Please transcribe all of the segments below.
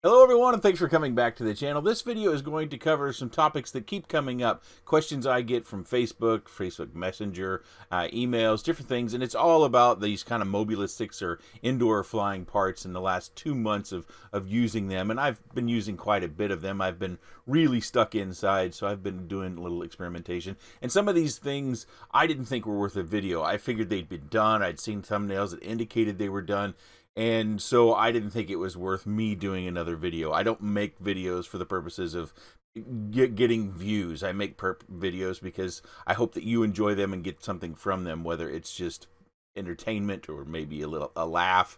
Hello everyone, and thanks for coming back to the channel. This video is going to cover some topics that keep coming up, questions I get from Facebook Messenger, emails, different things, and it's all about these kind of Mobula 6 or indoor flying parts in the last 2 months of using them, and I've been using quite a bit of them. I've been really stuck inside, so I've been doing a little experimentation, and some of these things I didn't think were worth a video. I figured they'd been done. I'd seen thumbnails that indicated they were done, and so I didn't think it was worth me doing another video. I don't make videos for the purposes of getting views. I make videos because I hope that you enjoy them and get something from them, whether it's just entertainment or maybe a laugh,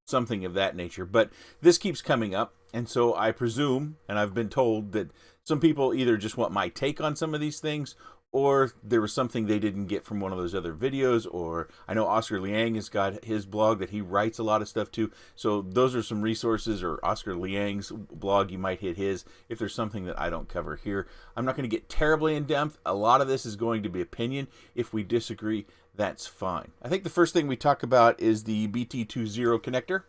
something of that nature. But this keeps coming up, and so I presume, and I've been told, that some people either just want my take on some of these things, or there was something they didn't get from one of those other videos, or I know Oscar Liang has got his blog that he writes a lot of stuff to, so those are some resources, or Oscar Liang's blog, you might hit his if there's something that I don't cover here. I'm not going to get terribly in depth. A lot of this is going to be opinion. If we disagree, that's fine. I think the first thing we talk about is the BT2 connector.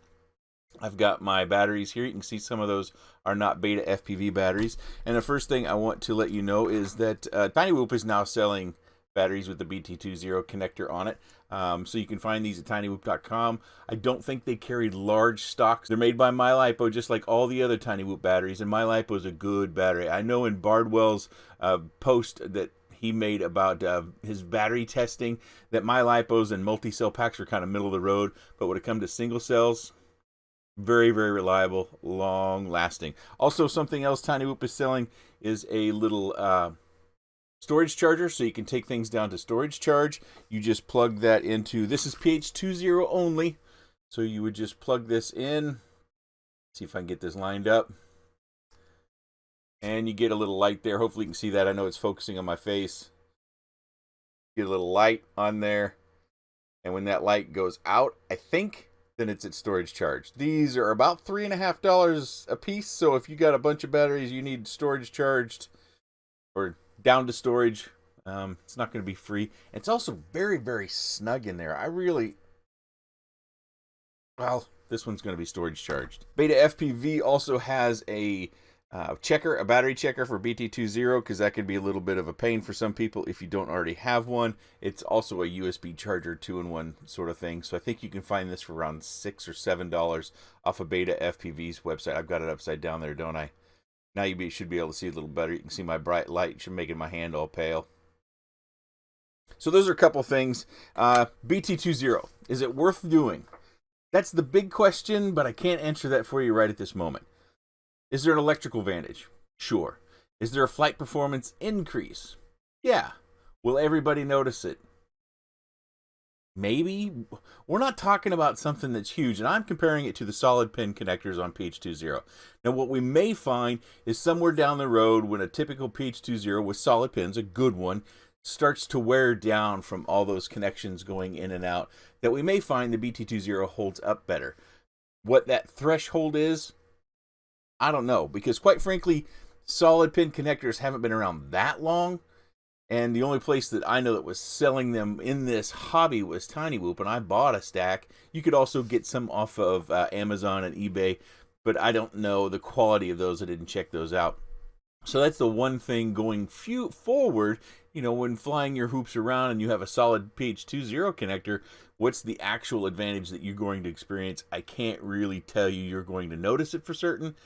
I've got my batteries here. You can see some of those are not beta FPV batteries. And the first thing I want to let you know is that TinyWhoop is now selling batteries with the BT2 connector on it. So you can find these at tinywhoop.com. I don't think they carried large stocks. They're made by MyLipo, just like all the other TinyWhoop batteries. And MyLipo is a good battery. I know in Bardwell's post that he made about his battery testing that MyLipos and multi-cell packs were kind of middle of the road. But when it comes to single cells, very, very reliable, long lasting. Also, something else TinyWhoop is selling is a little storage charger, so you can take things down to storage charge. You just plug that into, this is PH20 only, so you would just plug this in. See if I can get this lined up. And you get a little light there. Hopefully you can see that. I know it's focusing on my face. Get a little light on there. And when that light goes out, I think, then it's at storage charge. These are about $3.50 a piece, so if you got a bunch of batteries you need storage charged or down to storage, it's not going to be free. It's also very, very snug in there. Well, this one's going to be storage charged. Beta FPV also has a a battery checker for BT2 because that can be a little bit of a pain for some people if you don't already have one. It's also a USB charger 2-in-1 sort of thing, so I think you can find this for around $6 or $7 off of Beta FPV's website. I've got it upside down there, don't I? Now you should be able to see a little better. You can see my bright light should making my hand all pale. So those are a couple things. BT2, is it worth doing? That's the big question, but I can't answer that for you right at this moment. Is there an electrical advantage? Sure. Is there a flight performance increase? Yeah. Will everybody notice it? Maybe. We're not talking about something that's huge, and I'm comparing it to the solid pin connectors on PH20. Now, what we may find is somewhere down the road when a typical PH20 with solid pins, a good one, starts to wear down from all those connections going in and out, that we may find the BT2 holds up better. What that threshold is, I don't know, because quite frankly, solid pin connectors haven't been around that long, and the only place that I know that was selling them in this hobby was TinyWhoop, and I bought a stack. You could also get some off of Amazon and eBay, but I don't know the quality of those. I didn't check those out. So that's the one thing going forward, when flying your hoops around and you have a solid PH20 connector, what's the actual advantage that you're going to experience? I can't really tell you. You're going to notice it for certain.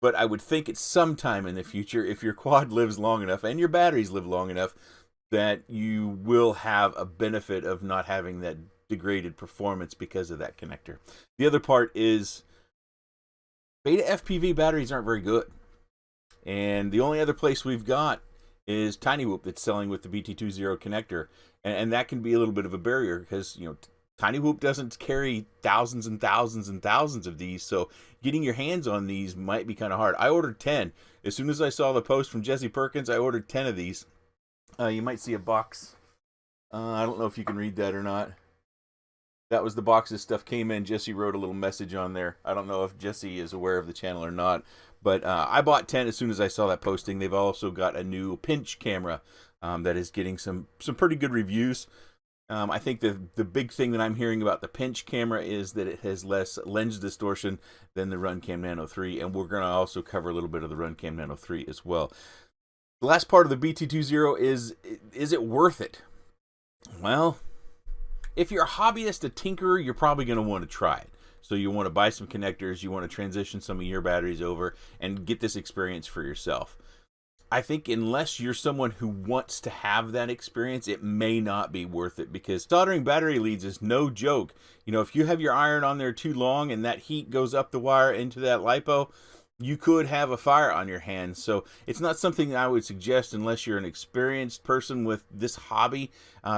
But I would think it's sometime in the future, if your quad lives long enough and your batteries live long enough, that you will have a benefit of not having that degraded performance because of that connector. The other part is beta FPV batteries aren't very good. And the only other place we've got is TinyWhoop that's selling with the BT2 connector. And that can be a little bit of a barrier because, TinyWhoop doesn't carry thousands and thousands and thousands of these, so getting your hands on these might be kind of hard. I ordered 10. As soon as I saw the post from Jesse Perkins, I ordered 10 of these. You might see a box. I don't know if you can read that or not. That was the box this stuff came in. Jesse wrote a little message on there. I don't know if Jesse is aware of the channel or not, but I bought 10 as soon as I saw that posting. They've also got a new pinch camera that is getting some pretty good reviews. I think the big thing that I'm hearing about the pinch camera is that it has less lens distortion than the RunCam Nano 3, and we're going to also cover a little bit of the RunCam Nano 3 as well. The last part of the BT2 is it worth it? Well, if you're a hobbyist, a tinkerer, you're probably going to want to try it. So you want to buy some connectors, you want to transition some of your batteries over and get this experience for yourself. I think unless you're someone who wants to have that experience, it may not be worth it, because soldering battery leads is no joke. You know, if you have your iron on there too long and that heat goes up the wire into that LiPo, you could have a fire on your hands. So it's not something I would suggest unless you're an experienced person with this hobby,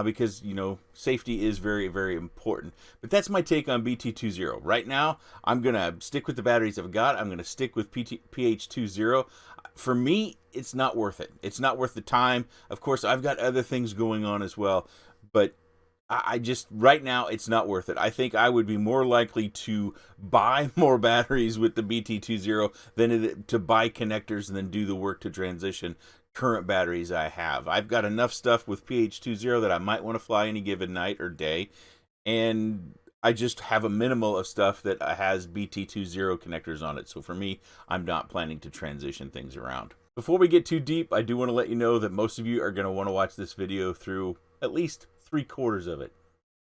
because, you know, safety is very, very important. But that's my take on BT2. Right now, I'm going to stick with the batteries I've got. I'm going to stick with PH20. For me, it's not worth it. It's not worth the time. Of course, I've got other things going on as well, but I just, right now, it's not worth it. I think I would be more likely to buy more batteries with the BT2 than to buy connectors and then do the work to transition current batteries I have. I've got enough stuff with PH20 that I might want to fly any given night or day, and I just have a minimal of stuff that has BT2 connectors on it. So for me, I'm not planning to transition things around. Before we get too deep, I do want to let you know that most of you are going to want to watch this video through at least 3/4 of it,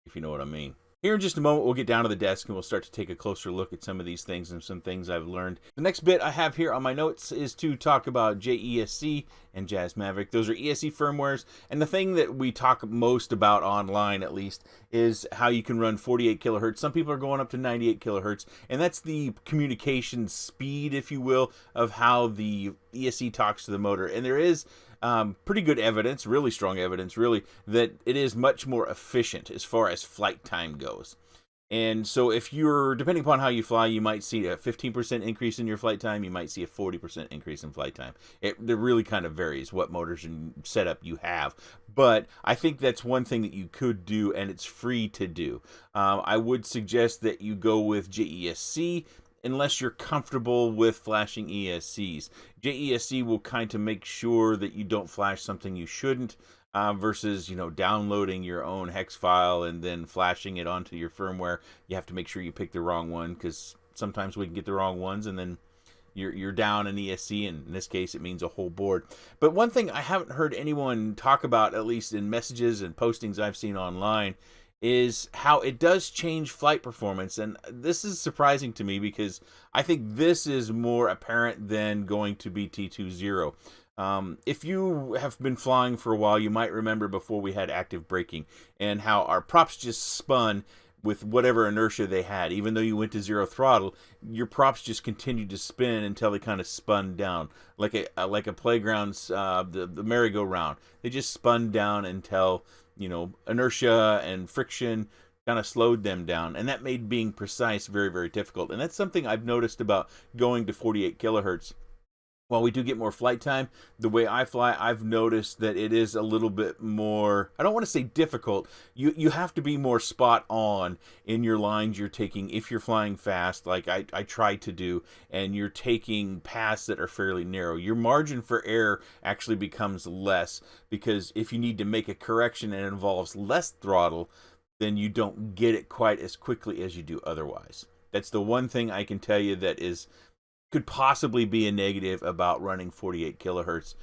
if you know what I mean. Here in just a moment, we'll get down to the desk and we'll start to take a closer look at some of these things and some things I've learned. The next bit I have here on my notes is to talk about JESC and JazzMaverick. Those are ESC firmwares, and the thing that we talk most about online, at least, is how you can run 48 kilohertz. Some people are going up to 98 kilohertz, and that's the communication speed, if you will, of how the ESC talks to the motor. And there is pretty good evidence, really strong evidence, really, that it is much more efficient as far as flight time goes. And so if you're, depending upon how you fly, you might see a 15% increase in your flight time. You might see a 40% increase in flight time. It really kind of varies what motors and setup you have. But I think that's one thing that you could do, and it's free to do. I would suggest that you go with JESC, unless you're comfortable with flashing ESCs. JESC will kind of make sure that you don't flash something you shouldn't, versus, you know, downloading your own hex file and then flashing it onto your firmware. You have to make sure you pick the wrong one, because sometimes we can get the wrong ones and then you're down an ESC, and in this case it means a whole board. But one thing I haven't heard anyone talk about, at least in messages and postings I've seen online, is how it does change flight performance. And this is surprising to me, because I think this is more apparent than going to BT2. If you have been flying for a while, you might remember before we had active braking and how our props just spun with whatever inertia they had. Even though you went to 0 throttle, your props just continued to spin until they kind of spun down, like a playground's the merry-go-round. They just spun down until, you know, inertia and friction kind of slowed them down, and that made being precise very, very difficult. And that's something I've noticed about going to 48 kilohertz. While we do get more flight time, the way I fly, I've noticed that it is a little bit more, I don't want to say difficult, you have to be more spot on in your lines you're taking if you're flying fast, like I try to do, and you're taking paths that are fairly narrow. Your margin for error actually becomes less, because if you need to make a correction and it involves less throttle, then you don't get it quite as quickly as you do otherwise. That's the one thing I can tell you that could possibly be a negative about running 48 kilohertz.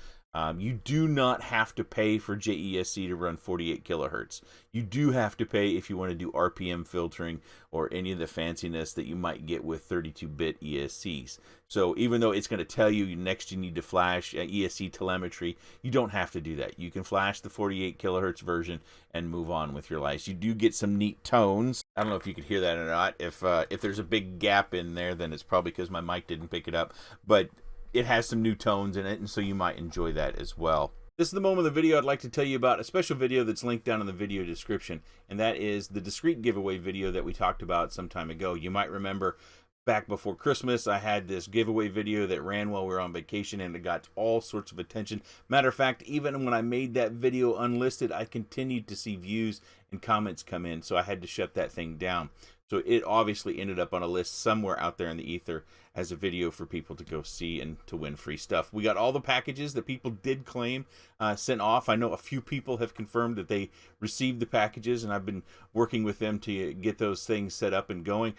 You do not have to pay for JESC to run 48 kilohertz. You do have to pay if you want to do RPM filtering or any of the fanciness that you might get with 32-bit ESCs. So even though it's going to tell you next you need to flash ESC telemetry, you don't have to do that. You can flash the 48 kilohertz version and move on with your life. You do get some neat tones. I don't know if you could hear that or not. If there's a big gap in there, then it's probably because my mic didn't pick it up. But it has some new tones in it, and so you might enjoy that as well. This is the moment of the video I'd like to tell you about a special video that's linked down in the video description, and that is the discrete giveaway video that we talked about some time ago. You might remember back before Christmas, I had this giveaway video that ran while we were on vacation, and it got all sorts of attention. Matter of fact, even when I made that video unlisted, I continued to see views and comments come in, so I had to shut that thing down. So it obviously ended up on a list somewhere out there in the ether as a video for people to go see and to win free stuff. We got all the packages that people did claim sent off. I know a few people have confirmed that they received the packages, and I've been working with them to get those things set up and going.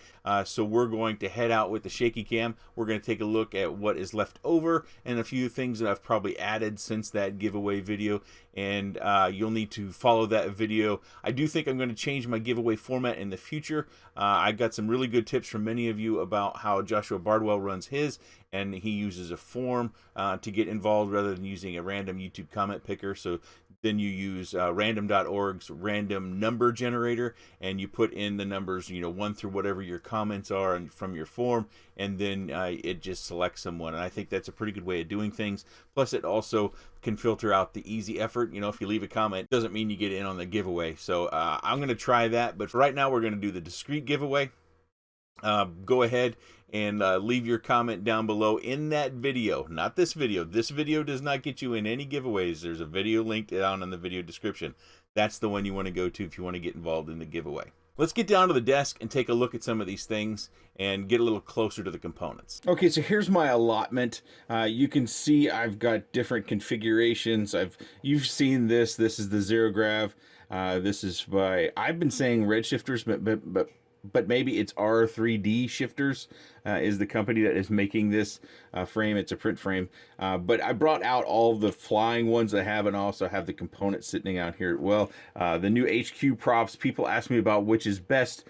So we're going to head out with the shaky cam. We're going to take a look at what is left over and a few things that I've probably added since that giveaway video, and you'll need to follow that video. I do think I'm going to change my giveaway format in the future. I got some really good tips from many of you about how Joshua Bardwell runs his, and he uses a form to get involved rather than using a random YouTube comment picker. So then you use random.org's random number generator, and you put in the numbers, 1 through whatever your comments are and from your form, and then it just selects someone. And I think that's a pretty good way of doing things. Plus, it also can filter out the easy effort. If you leave a comment, doesn't mean you get in on the giveaway. So I'm going to try that, but for right now, we're going to do the discrete giveaway. Go ahead and leave your comment down below in that video, not this video. This video does not get you in any giveaways. There's a video linked down in the video description. That's the one you want to go to if you want to get involved in the giveaway. Let's get down to the desk and take a look at some of these things and get a little closer to the components. Okay, so here's my allotment. You can see I've got different configurations. You've seen this. This is the Zero Grav. This is by, I've been saying Red Shifters, but maybe it's R3D Shifters is the company that is making this frame. It's a print frame. But I brought out all the flying ones I have, and also have the components sitting out here. Well, the new HQ props, people ask me about which is best.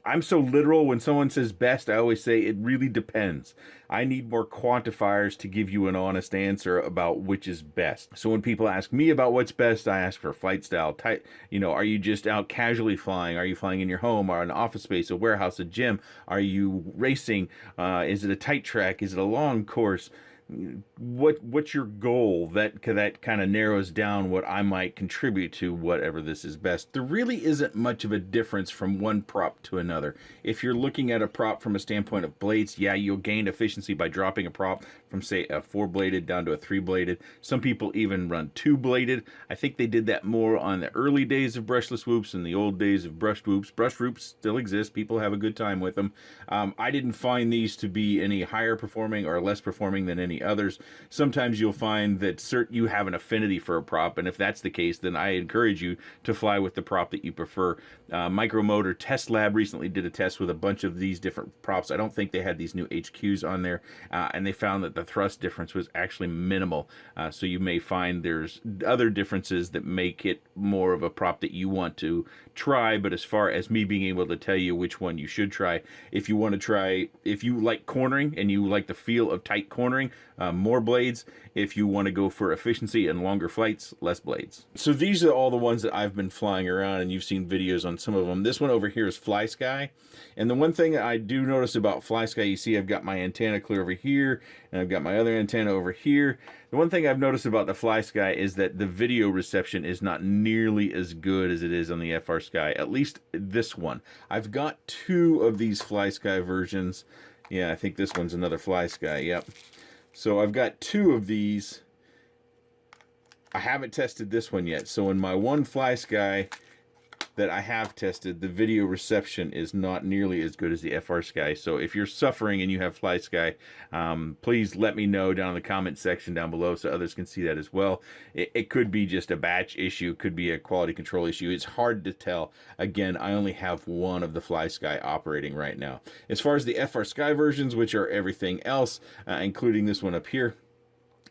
I'm so literal. When someone says best, I always say it really depends. I need more quantifiers to give you an honest answer about which is best. So when people ask me about what's best, I ask for flight style, type. Are you just out casually flying? Are you flying in your home or an office space, a warehouse, a gym? Are you racing? Is it a tight track? Is it a long course? What's your goal? That kind of narrows down what I might contribute to whatever this is best. There really isn't much of a difference from one prop to another. If you're looking at a prop from a standpoint of blades, yeah, you'll gain efficiency by dropping a prop from, say, a 4-bladed down to a 3-bladed. Some people even run 2-bladed. I think they did that more on the early days of brushless whoops and the old days of brushed whoops. Brushed whoops still exist. People have a good time with them. I didn't find these to be any higher performing or less performing than any others. Sometimes you'll find that you have an affinity for a prop, and if that's the case, then I encourage you to fly with the prop that you prefer. Micromotor Test Lab recently did a test with a bunch of these different props. I don't think they had these new HQs on there, and they found that the thrust difference was actually minimal. So you may find there's other differences that make it more of a prop that you want to try, but as far as me being able to tell you which one you should try, if you like cornering and you like the feel of tight cornering, more blades. If you want to go for efficiency and longer flights, less blades. So these are all the ones that I've been flying around, and you've seen videos on some of them. This one over here is FlySky, and the one thing that I do notice about FlySky, you see I've got my antenna clear over here, and I've got my other antenna over here. The one thing I've noticed about the FlySky is that the video reception is not nearly as good as it is on the FrSky, at least this one. I've got 2 of these FlySky versions. Yeah, I think this one's another FlySky, yep. So I've got 2 of these. I haven't tested this one yet. So in my one FlySky that I have tested, the video reception is not nearly as good as the FrSky. So if you're suffering and you have FlySky, please let me know down in the comment section down below so others can see that as well. It could be just a batch issue, could be a quality control issue. It's hard to tell. Again, I only have one of the FlySky operating right now. As far as the FrSky versions, which are everything else, including this one up here,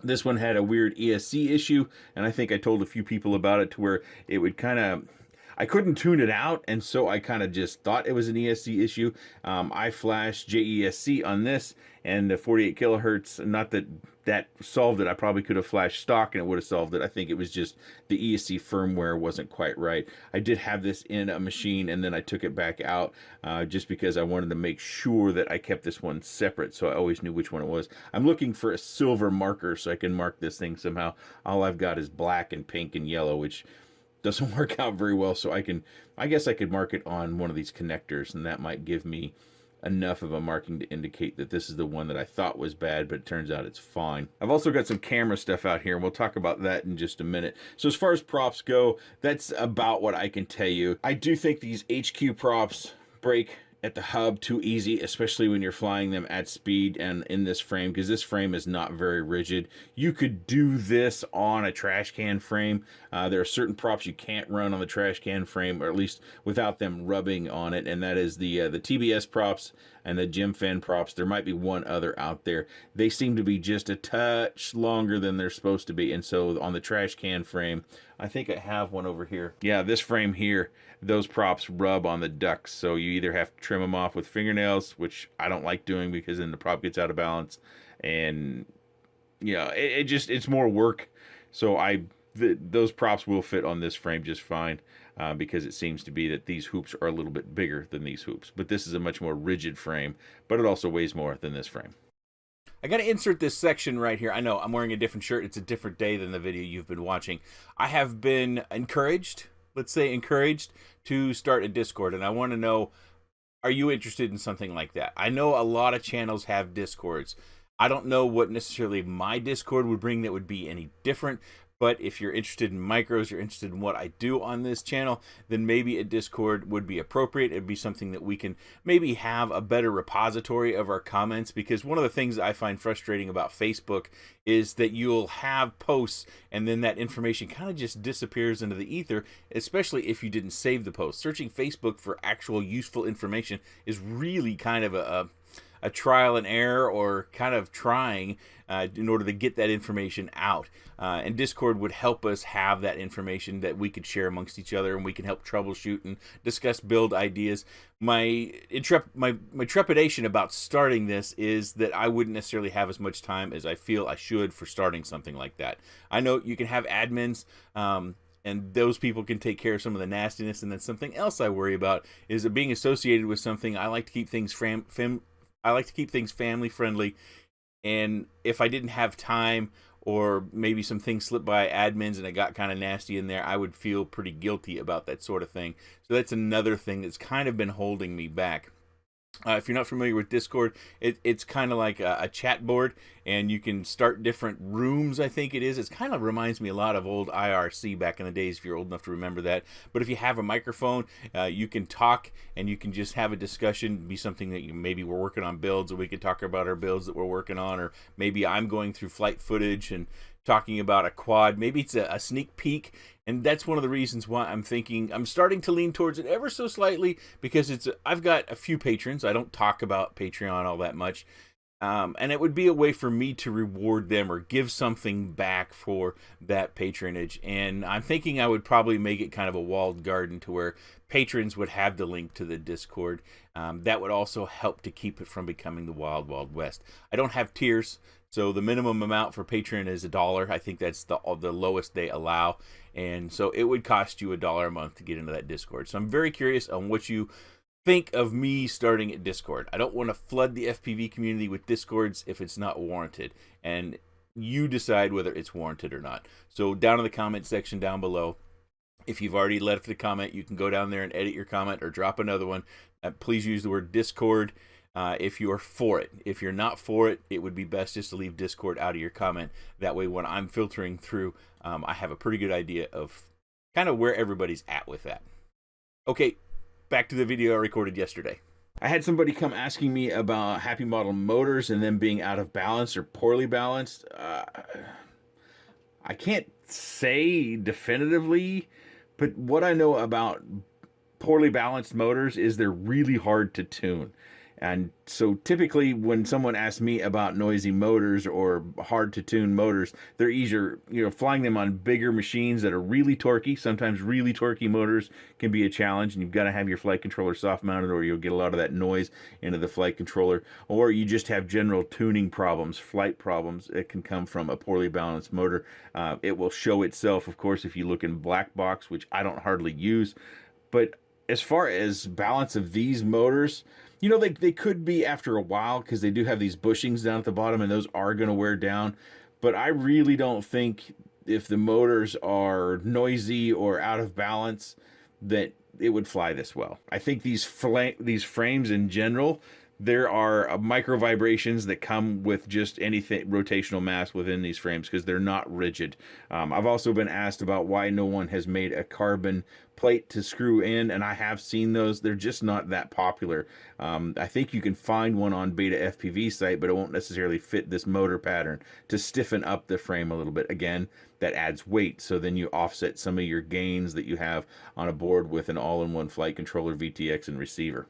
this one had a weird ESC issue, and I think I told a few people about it, to where it would kind of, I couldn't tune it out, and so I kind of just thought it was an ESC issue. I flashed JESC on this, and the 48 kilohertz, not that that solved it. I probably could have flashed stock and it would have solved it. I think it was just the ESC firmware wasn't quite right. I did have this in a machine, and then I took it back out just because I wanted to make sure that I kept this one separate, so I always knew which one it was. I'm looking for a silver marker so I can mark this thing somehow. All I've got is black and pink and yellow, which doesn't work out very well, so I guess I could mark it on one of these connectors, and that might give me enough of a marking to indicate that this is the one that I thought was bad, but it turns out it's fine. I've also got some camera stuff out here, and we'll talk about that in just a minute. So as far as props go, that's about what I can tell you. I do think these HQ props break at the hub too easy, especially when you're flying them at speed and in this frame, because this frame is not very rigid. You could do this on a trash can frame. There are certain props you can't run on the trash can frame, or at least without them rubbing on it, and that is the TBS props and the Gem Fin props. There might be one other out there. They seem to be just a touch longer than they're supposed to be, and so on the trash can frame, I think I have one over here. Yeah, this frame here, those props rub on the ducts, so you either have to trim them off with fingernails, which I don't like doing because then the prop gets out of balance, and yeah, it's more work. So those props will fit on this frame just fine, because it seems to be that these hoops are a little bit bigger than these hoops, but this is a much more rigid frame, but it also weighs more than this frame. I got to insert this section right here. I know I'm wearing a different shirt. It's a different day than the video you've been watching. I have been encouraged, let's say encouraged, to start a Discord, and I want to know, are you interested in something like that? I know a lot of channels have Discords. I don't know what necessarily my Discord would bring that would be any different, but if you're interested in micros, you're interested in what I do on this channel, then maybe a Discord would be appropriate. It'd be something that we can maybe have a better repository of our comments, because one of the things I find frustrating about Facebook is that you'll have posts and then that information kind of just disappears into the ether, especially if you didn't save the post. Searching Facebook for actual useful information is really kind of a trial and error, or kind of trying in order to get that information out. And Discord would help us have that information that we could share amongst each other, and we can help troubleshoot and discuss build ideas. My trepidation about starting this is that I wouldn't necessarily have as much time as I feel I should for starting something like that. I know you can have admins, and those people can take care of some of the nastiness, and then something else I worry about is that being associated with something, I like to keep things family friendly, and if I didn't have time, or maybe some things slipped by admins and it got kind of nasty in there, I would feel pretty guilty about that sort of thing. So that's another thing that's kind of been holding me back. If you're not familiar with Discord, it's kind of like a chat board, and you can start different rooms, I think it is. It kind of reminds me a lot of old IRC back in the days, if you're old enough to remember that. But if you have a microphone, you can talk, and you can just have a discussion, be something that maybe we're working on builds, and we can talk about our builds that we're working on, or maybe I'm going through flight footage and talking about a quad. Maybe it's a sneak peek, and that's one of the reasons why I'm starting to lean towards it ever so slightly, because I've got a few patrons. I don't talk about Patreon all that much, and it would be a way for me to reward them or give something back for that patronage. And I'm thinking I would probably make it kind of a walled garden to where patrons would have the link to the Discord. That would also help to keep it from becoming the Wild Wild West. I don't have tiers, so the minimum amount for Patreon is $1. I think that's the lowest they allow, and so it would cost you $1 a month to get into that Discord. So I'm very curious on what you think of me starting at Discord. I don't want to flood the FPV community with Discords if it's not warranted, and you decide whether it's warranted or not. So down in the comment section down below, if you've already left a comment, you can go down there and edit your comment or drop another one. Please use the word Discord if you're for it. If you're not for it, it would be best just to leave Discord out of your comment. That way, when I'm filtering through, I have a pretty good idea of kind of where everybody's at with that. Okay, back to the video I recorded yesterday. I had somebody come asking me about HappyModel Motors and them being out of balance or poorly balanced. I can't say definitively, but what I know about poorly balanced motors is they're really hard to tune. And so typically when someone asks me about noisy motors or hard to tune motors, they're either, flying them on bigger machines that are really torquey. Sometimes really torquey motors can be a challenge, and you've got to have your flight controller soft mounted, or you'll get a lot of that noise into the flight controller. Or you just have general tuning problems, flight problems. It can come from a poorly balanced motor. It will show itself, of course, if you look in black box, which I don't hardly use. But as far as balance of these motors, they could be after a while, because they do have these bushings down at the bottom, and those are going to wear down. But I really don't think, if the motors are noisy or out of balance, that it would fly this well. I think these frames in general, there are micro vibrations that come with just anything rotational mass within these frames because they're not rigid. I've also been asked about why no one has made a carbon plate to screw in, and I have seen those. They're just not that popular. I think you can find one on Beta FPV site, but it won't necessarily fit this motor pattern to stiffen up the frame a little bit. Again, that adds weight, so then you offset some of your gains that you have on a board with an all-in-one flight controller, VTX, and receiver.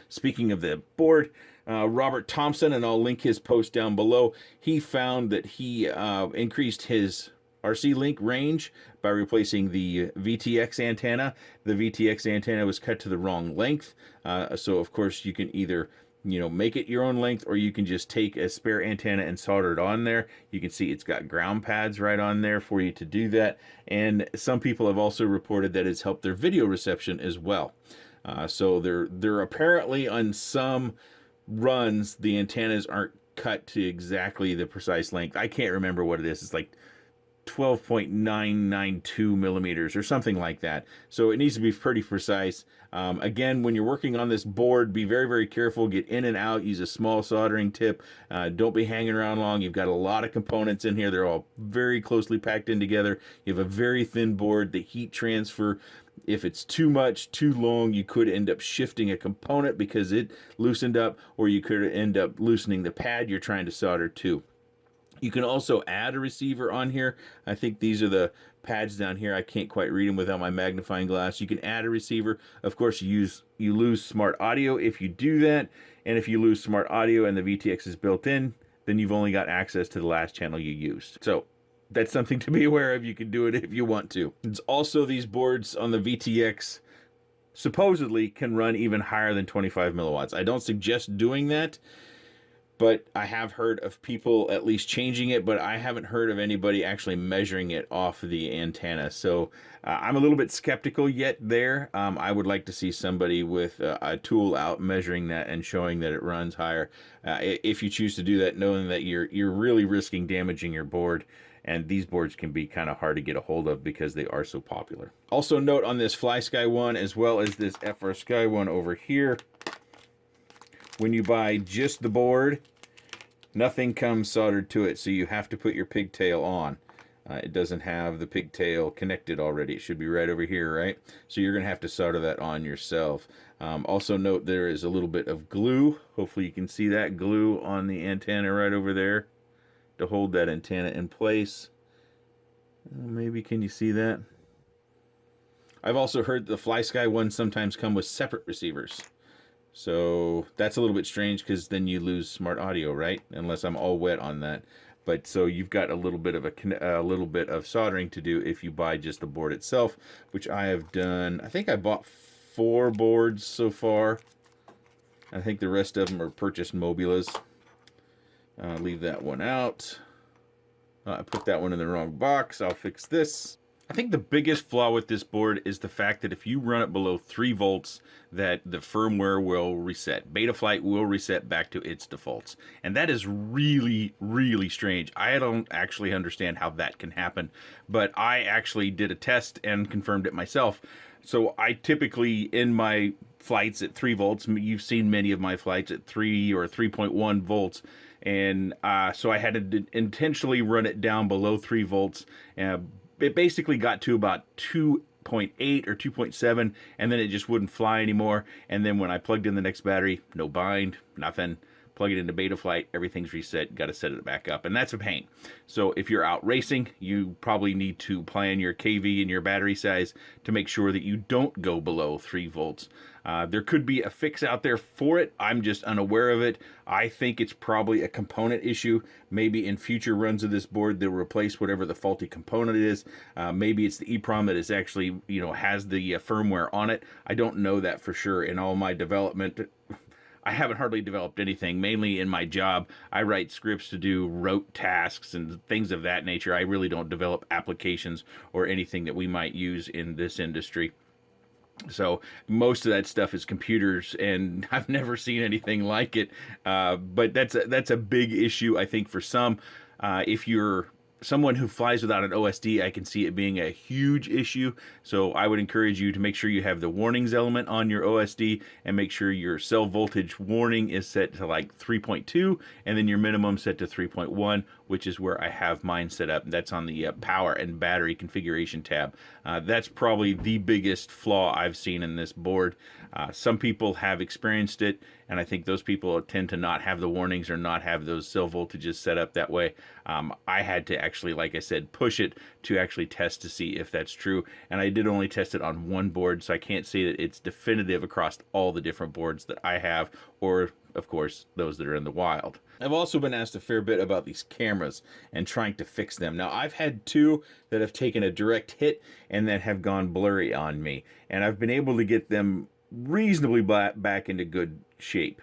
Speaking of the board, Robert Thompson, and I'll link his post down below, he found that he increased his RC link range by replacing the VTX antenna. The VTX antenna was cut to the wrong length, so of course you can either make it your own length, or you can just take a spare antenna and solder it on there. You can see it's got ground pads right on there for you to do that, and some people have also reported that it's helped their video reception as well. So they're apparently on some runs the antennas aren't cut to exactly the precise length. I can't remember what it is. It's like 12.992 millimeters or something like that. So it needs to be pretty precise. Again, when you're working on this board, be very, very careful. Get in and out. Use a small soldering tip. Don't be hanging around long. You've got a lot of components in here. They're all very closely packed in together. You have a very thin board. The heat transfer, if it's too much, too long, you could end up shifting a component because it loosened up, or you could end up loosening the pad you're trying to solder to. You can also add a receiver on here. I think these are the pads down here. I can't quite read them without my magnifying glass. You can add a receiver. Of course, you lose smart audio if you do that. And if you lose smart audio and the VTX is built in, then you've only got access to the last channel you used. So that's something to be aware of. You can do it if you want to. It's also, these boards on the VTX supposedly can run even higher than 25 milliwatts. I don't suggest doing that, but I have heard of people at least changing it, but I haven't heard of anybody actually measuring it off the antenna. So I'm a little bit skeptical yet there. I would like to see somebody with a tool out measuring that and showing that it runs higher. If you choose to do that, knowing that you're really risking damaging your board. And these boards can be kind of hard to get a hold of because they are so popular. Also note on this FlySky one, as well as this FrSky one over here, when you buy just the board, nothing comes soldered to it, so you have to put your pigtail on. It doesn't have the pigtail connected already. It should be right over here, right? So you're going to have to solder that on yourself. Also note there is a little bit of glue. Hopefully you can see that glue on the antenna right over there to hold that antenna in place. Maybe can you see that? I've also heard the FlySky ones sometimes come with separate receivers. So that's a little bit strange because then you lose smart audio, right? Unless I'm all wet on that. But so you've got a little bit of soldering to do if you buy just the board itself, which I have done. I think I bought 4 boards so far. I think the rest of them are purchased Mobulas. Leave that one out. I put that one in the wrong box. I'll fix this. I think the biggest flaw with this board is the fact that if you run it below 3 volts, that the firmware will reset. Betaflight will reset back to its defaults. And that is really, really strange. I don't actually understand how that can happen, but I actually did a test and confirmed it myself. So I typically, in my flights at 3 volts, you've seen many of my flights at 3 or 3.1 volts, and so I had to intentionally run it down below 3 volts. It basically got to about 2.8 or 2.7, and then it just wouldn't fly anymore. And then when I plugged in the next battery, no bind, nothing. Plug it into Betaflight, everything's reset, got to set it back up, and that's a pain. So if you're out racing, you probably need to plan your KV and your battery size to make sure that you don't go below 3 volts. There could be a fix out there for it. I'm just unaware of it. I think it's probably a component issue. Maybe in future runs of this board, they'll replace whatever the faulty component is. Maybe it's the EEPROM that is actually, has the firmware on it. I don't know that for sure. In all my development, I haven't hardly developed anything. Mainly in my job, I write scripts to do rote tasks and things of that nature. I really don't develop applications or anything that we might use in this industry. So most of that stuff is computers, and I've never seen anything like it. But that's a big issue, I think, for some. If you're someone who flies without an OSD, I can see it being a huge issue. So I would encourage you to make sure you have the warnings element on your OSD, and make sure your cell voltage warning is set to like 3.2, and then your minimum set to 3.1, which is where I have mine set up. That's on the power and battery configuration tab. That's probably the biggest flaw I've seen in this board. Some people have experienced it, and I think those people tend to not have the warnings or not have those cell voltages set up that way. I had to actually, like I said, push it to actually test to see if that's true, and I did only test it on one board, so I can't say that it's definitive across all the different boards that I have, or of course those that are in the wild. I've also been asked a fair bit about these cameras and trying to fix them. Now, I've had two that have taken a direct hit and that have gone blurry on me, and I've been able to get them reasonably back into good shape.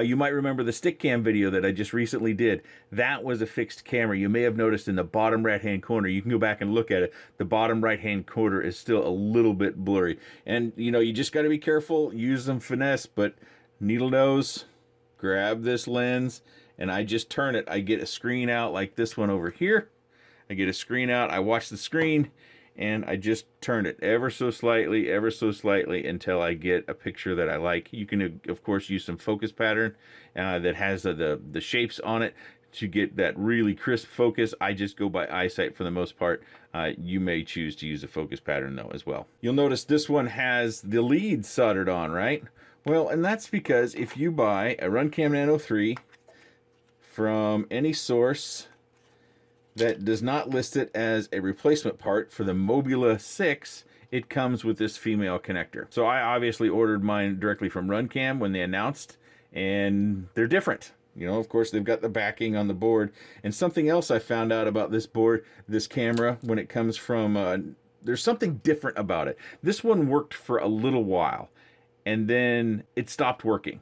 You might remember the stick cam video that I just recently did. That was a fixed camera. You may have noticed in the bottom right hand corner, you can go back and look at it, the bottom right hand corner is still a little bit blurry. And you know, you just got to be careful, use some finesse, but needle nose, grab this lens, and I just turn it. I get a screen out like this one over here. I get a screen out, I watch the screen, and I just turn it ever so slightly until I get a picture that I like. You can, of course, use some focus pattern that has the shapes on it to get that really crisp focus. I just go by eyesight for the most part. You may choose to use a focus pattern though as well. You'll notice this one has the lead soldered on, right? Well, and that's because if you buy a RunCam Nano 3 from any source that does not list it as a replacement part for the Mobula 6, it comes with this female connector. So I obviously ordered mine directly from RunCam when they announced, and they're different. You know, of course, they've got the backing on the board. And something else I found out about this board, this camera, when it comes from, there's something different about it. This one worked for a little while, and then it stopped working.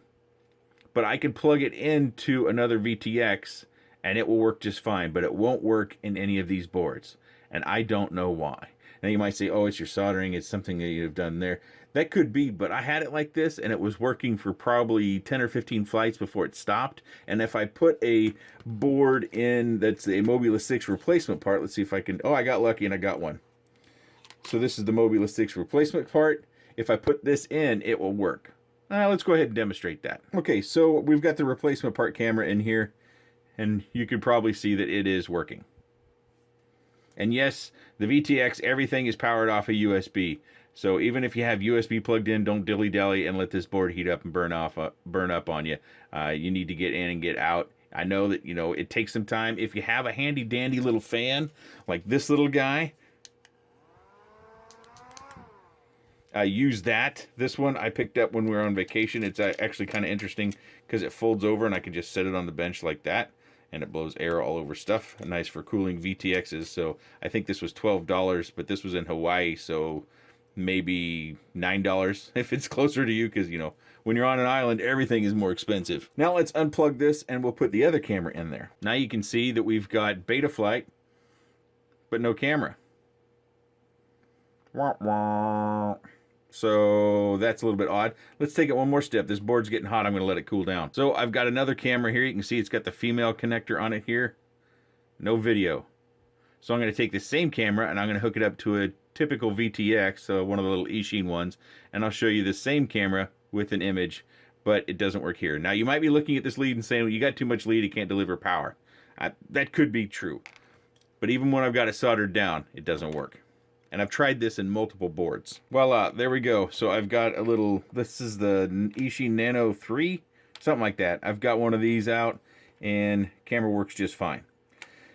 But I can plug it into another VTX, and it will work just fine, but it won't work in any of these boards, and I don't know why. Now you might say, oh, it's your soldering, it's something that you've done there. That could be, but I had it like this, and it was working for probably 10 or 15 flights before it stopped. And if I put a board in that's a Mobula 6 replacement part, let's see if I can, oh, I got lucky and I got one. So this is the Mobula 6 replacement part. If I put this in, it will work. Let's go ahead and demonstrate that. Okay, so we've got the replacement part camera in here, and you can probably see that it is working. And yes, the VTX, everything is powered off a USB. So even if you have USB plugged in, don't dilly-dally and let this board heat up and burn up on you. You need to get in and get out. I know that, you know, it takes some time. If you have a handy-dandy little fan, like this little guy, use that. This one I picked up when we were on vacation. It's actually kind of interesting because it folds over and I can just set it on the bench like that. And it blows air all over stuff. Nice for cooling VTXs. So I think this was $12, but this was in Hawaii, so maybe $9 if it's closer to you, because, you know, when you're on an island, everything is more expensive. Now let's unplug this and we'll put the other camera in there. Now you can see that we've got Betaflight, but no camera. Wah, wah. So that's a little bit odd. Let's take it one more step. This board's getting hot. I'm going to let it cool down. So I've got another camera here. You can see it's got the female connector on it here. No video. So I'm going to take the same camera and I'm going to hook it up to a typical VTX, so one of the little Eachine ones, and I'll show you the same camera with an image, but it doesn't work here. Now you might be looking at this lead and saying, well, you got too much lead, it can't deliver power. That could be true. But even when I've got it soldered down, it doesn't work. And I've tried this in multiple boards. Voila, there we go. So I've got a little, this is the Eachine Nano 3, something like that. I've got one of these out, and camera works just fine.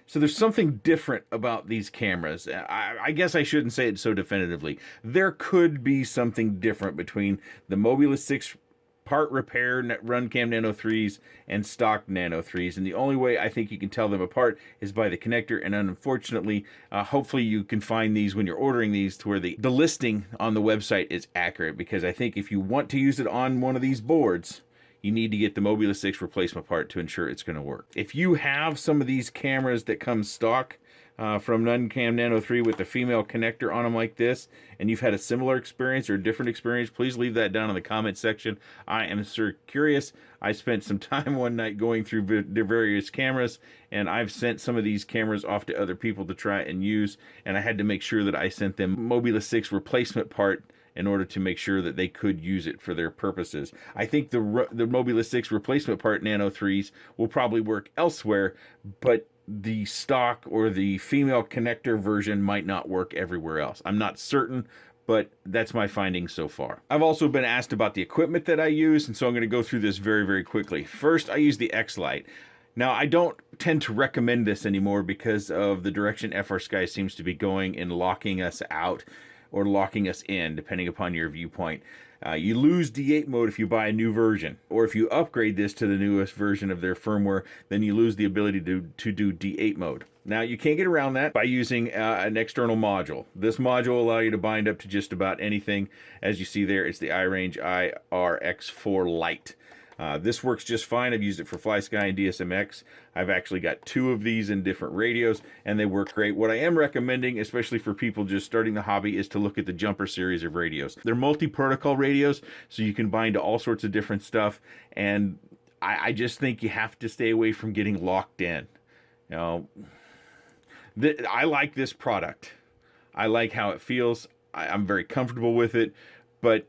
So there's something different about these cameras. I guess I shouldn't say it so definitively. There could be something different between the Mobula 6 part repair RunCam Nano 3s and stock Nano 3s, and the only way I think you can tell them apart is by the connector. And unfortunately, hopefully you can find these when you're ordering these to where the listing on the website is accurate, because I think if you want to use it on one of these boards, you need to get the Mobula 6 replacement part to ensure it's going to work. If you have some of these cameras that come stock from RunCam Nano 3 with the female connector on them like this, and you've had a similar experience or a different experience, please leave that down in the comment section. I am sure curious. I spent some time one night going through the various cameras, and I've sent some of these cameras off to other people to try and use, and I had to make sure that I sent them Mobula 6 replacement part in order to make sure that they could use it for their purposes. I think the Mobula 6 replacement part Nano 3s will probably work elsewhere, but the stock or the female connector version might not work everywhere else. I'm not certain, but that's my findings so far. I've also been asked about the equipment that I use, and so I'm going to go through this very, very quickly. First, I use the X-Lite. Now, I don't tend to recommend this anymore because of the direction FrSky seems to be going in locking us out or locking us in, depending upon your viewpoint. You lose D8 mode if you buy a new version, or if you upgrade this to the newest version of their firmware, then you lose the ability to do D8 mode. Now, you can't get around that by using an external module. This module will allow you to bind up to just about anything. As you see there, it's the iRange IR-X4 Lite. This works just fine. I've used it for FlySky and DSMX. I've actually got 2 of these in different radios, and they work great. What I am recommending, especially for people just starting the hobby, is to look at the Jumper series of radios. They're multi-protocol radios, so you can bind to all sorts of different stuff, and I just think you have to stay away from getting locked in. You know, I like this product. I like how it feels. I'm very comfortable with it, but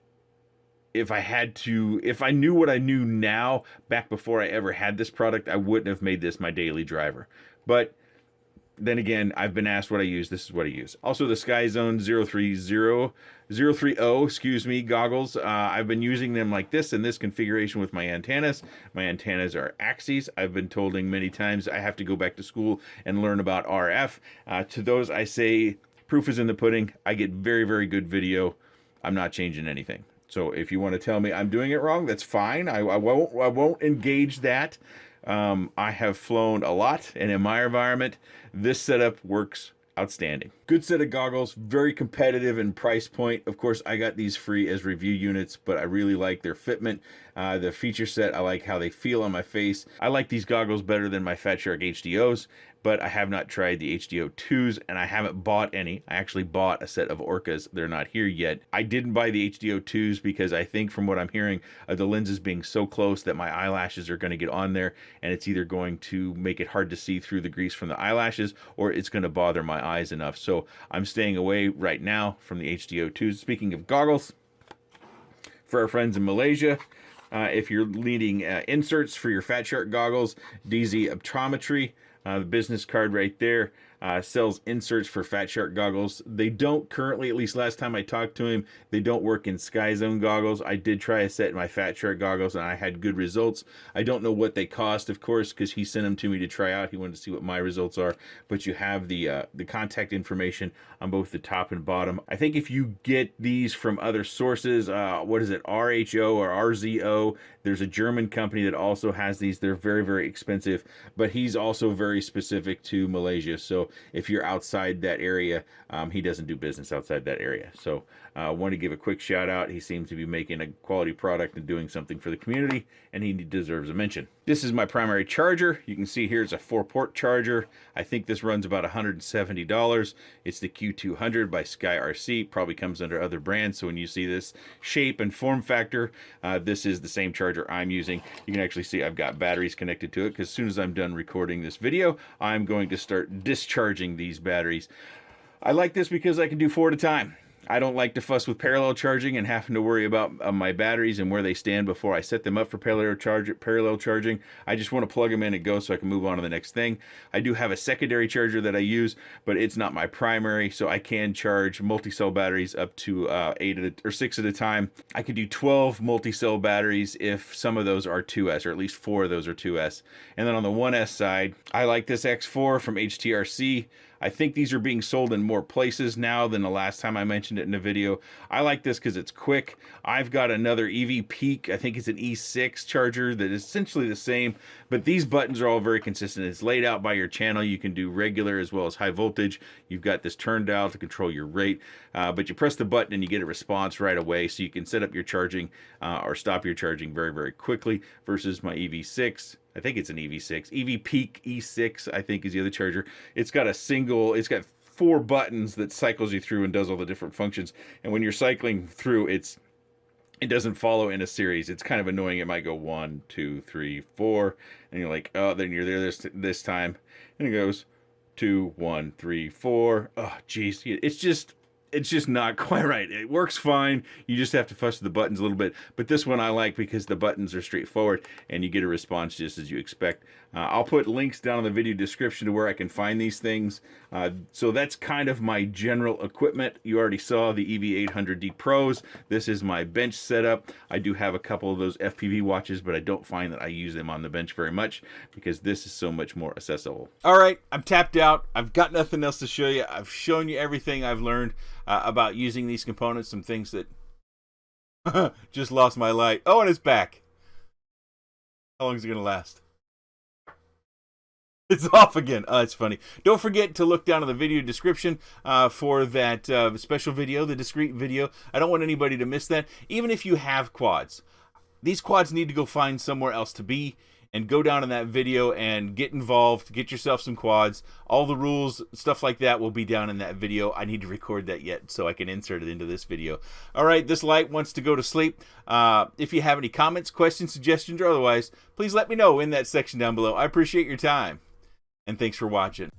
if I knew what I knew now, back before I ever had this product, I wouldn't have made this my daily driver. But then again, I've been asked what I use. This is what I use. Also, the SkyZone 030 goggles. I've been using them like this in this configuration with my antennas. My antennas are axes. I've been told many times I have to go back to school and learn about RF. To those, I say, proof is in the pudding. I get very, very good video. I'm not changing anything. So if you want to tell me I'm doing it wrong, that's fine. I won't engage that. I have flown a lot, and in my environment, this setup works outstanding. Good set of goggles, very competitive in price point. Of course, I got these free as review units, but I really like their fitment, the feature set. I like how they feel on my face. I like these goggles better than my Fat Shark HDOs, but I have not tried the HDO2s, and I haven't bought any. I actually bought a set of Orcas. They're not here yet. I didn't buy the HDO2s because I think, from what I'm hearing, the lenses being so close that my eyelashes are going to get on there, and it's either going to make it hard to see through the grease from the eyelashes, or it's going to bother my eyes enough. So I'm staying away right now from the HDO2s. Speaking of goggles, for our friends in Malaysia, if you're needing inserts for your Fat Shark goggles, DZ Optometry, the business card right there, sells inserts for Fat Shark goggles. They don't currently, at least last time I talked to him, they don't work in SkyZone goggles. I did try a set in my Fat Shark goggles, and I had good results. I don't know what they cost, of course, because he sent them to me to try out. He wanted to see what my results are, but you have the contact information on both the top and bottom. I think if you get these from other sources, what is it, RHO or RZO, there's a German company that also has these. They're very, very expensive, but he's also very specific to Malaysia. So if you're outside that area, he doesn't do business outside that area. So I want to give a quick shout out. He seems to be making a quality product and doing something for the community, and he deserves a mention. This is my primary charger. You can see here it's a 4-port charger. I think this runs about $170. It's the Q200 by SkyRC. Probably comes under other brands, so when you see this shape and form factor, this is the same charger I'm using. You can actually see I've got batteries connected to it, because as soon as I'm done recording this video, I'm going to start discharging these batteries. I like this because I can do 4 at a time. I don't like to fuss with parallel charging and having to worry about my batteries and where they stand before I set them up for parallel charging. I just want to plug them in and go so I can move on to the next thing. I do have a secondary charger that I use, but it's not my primary, so I can charge multi-cell batteries up to 6 at a time. I could do 12 multi-cell batteries if some of those are 2S, or at least 4 of those are 2S. And then on the 1S side, I like this X4 from HTRC. I think these are being sold in more places now than the last time I mentioned it in a video. I like this because it's quick. I've got another EV Peak, I think it's an E6 charger that is essentially the same, but these buttons are all very consistent. It's laid out by your channel. You can do regular as well as high voltage. You've got this turn dial to control your rate, but you press the button and you get a response right away, so you can set up your charging or stop your charging very, very quickly, versus my EV6. I think it's an EV6. EV Peak E6, I think, is the other charger. It's got 4 buttons that cycles you through and does all the different functions. And when you're cycling through, it doesn't follow in a series. It's kind of annoying. It might go 1, 2, 3, 4, and you're like, oh, then you're there this time, and it goes 2, 1, 3, 4. Oh, geez, it's just not quite right. It works fine. You just have to fuss with the buttons a little bit. But this one I like because the buttons are straightforward and you get a response just as you expect. I'll put links down in the video description to where I can find these things. So that's kind of my general equipment. You already saw the EV800D Pros. This is my bench setup. I do have a couple of those FPV watches, but I don't find that I use them on the bench very much because this is so much more accessible. All right, I'm tapped out. I've got nothing else to show you. I've shown you everything I've learned about using these components, some things that just lost my light. Oh, and it's back. How long is it going to last? It's off again. Oh, it's funny. Don't forget to look down in the video description for that special video, the discrete video. I don't want anybody to miss that. Even if you have quads, these quads need to go find somewhere else to be, and go down in that video and get involved, get yourself some quads. All the rules, stuff like that will be down in that video. I need to record that yet so I can insert it into this video. All right, this light wants to go to sleep. If you have any comments, questions, suggestions, or otherwise, please let me know in that section down below. I appreciate your time, and thanks for watching.